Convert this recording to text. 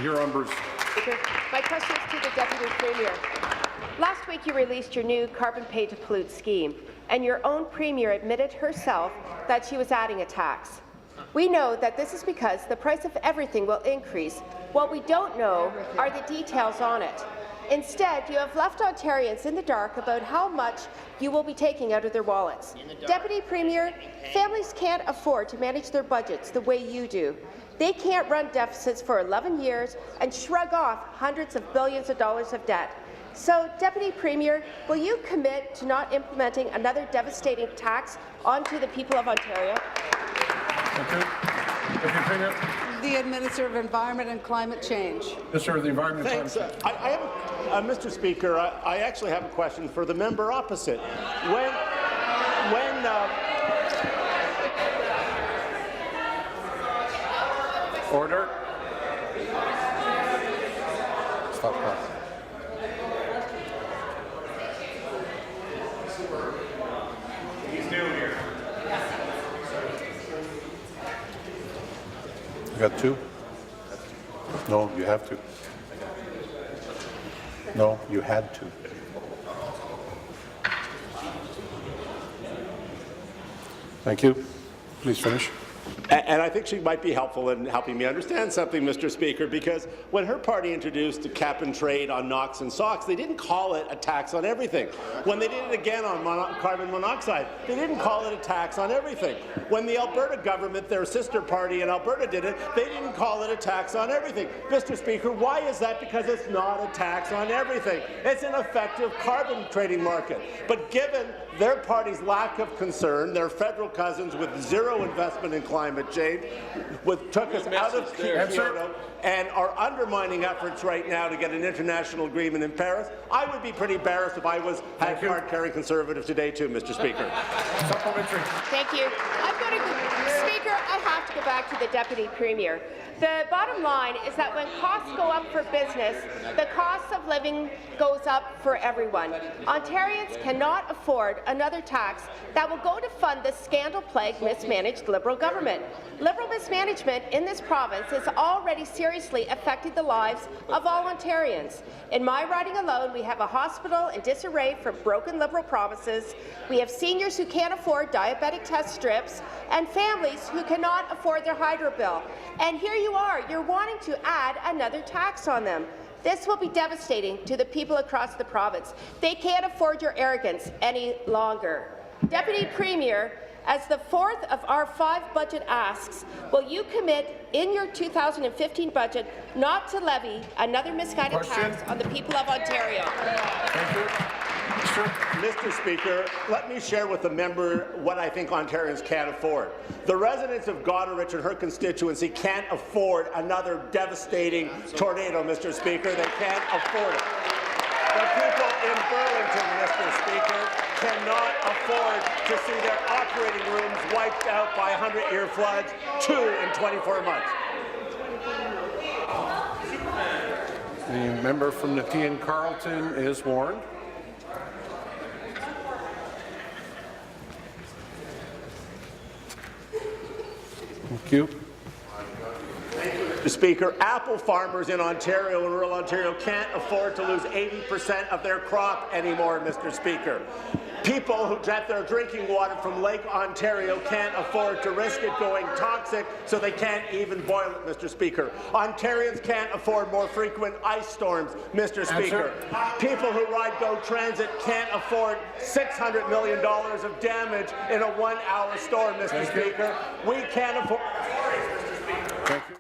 Huron-Bruce. My question is to the Deputy Premier. Last week you released your new carbon pay to pollute scheme, and your own Premier admitted herself that she was adding a tax. We know that this is because the price of everything will increase. What we don't know are the details on it. Instead, you have left Ontarians in the dark about how much you will be taking out of their wallets. Deputy Premier, families can't afford to manage their budgets the way you do. They can't run deficits for 11 years and shrug off hundreds of billions of dollars of debt. So, Deputy Premier, will you commit to not implementing another devastating tax onto the people of Ontario? Thank you. Deputy Premier. The Minister of Environment and Climate Change. Minister of the Environment and Thanks. Climate Change. Mr. Speaker, I actually have a question for the member opposite. Order. Stop clock. He's new here. You got two? No, you have to. No, you had to. Thank you. Please finish. And I think she might be helpful in helping me understand something, Mr. Speaker, because when her party introduced a cap and trade on NOx and SOx, they didn't call it a tax on everything. When they did it again on carbon monoxide, they didn't call it a tax on everything. When the Alberta government, their sister party in Alberta, did it, they didn't call it a tax on everything. Mr. Speaker, why is that? Because it's not a tax on everything. It's an effective carbon trading market. But given their party's lack of concern, their federal cousins with zero investment in climate change, took us out of Kyoto and are undermining efforts right now to get an international agreement in Paris, I would be pretty embarrassed if I was a card-carrying Conservative today too, Mr. Speaker. Supplementary. Thank you. Speaker, I have to go back to the Deputy Premier. The bottom line is that when costs go up for business, the cost of living goes up for everyone. Ontarians cannot afford another tax that will go to fund the scandal-plagued mismanaged Liberal government. Liberal mismanagement in this province is already seriously affecting the lives of all Ontarians. In my riding alone, we have a hospital in disarray from broken Liberal promises. We have seniors who can't afford diabetic test strips and families who cannot afford their hydro bill. And here you are, you're wanting to add another tax on them. This will be devastating to the people across the province. They can't afford your arrogance any longer. Deputy Premier, as the fourth of our 5 budget asks, will you commit in your 2015 budget not to levy another misguided tax on the people of Ontario? Thank you. Mr. Speaker, let me share with the member what I think Ontarians can't afford. The residents of Goderich and her constituency can't afford another devastating tornado, Mr. Speaker. They can't afford it. The people in Burlington, Mr. Speaker, cannot afford to see their operating rooms wiped out by 100-year floods, 2 in 24 months. The member from Nepean Carleton is warned. Thank you. Mr. Speaker, apple farmers in Ontario and rural Ontario can't afford to lose 80% of their crop anymore, Mr. Speaker. People who get their drinking water from Lake Ontario can't afford to risk it going toxic, so they can't even boil it, Mr. Speaker. Ontarians can't afford more frequent ice storms, Mr. Speaker. People who ride GO Transit can't afford $600 million of damage in a 1-hour storm, Mr. Speaker. We can't afford... Thank you.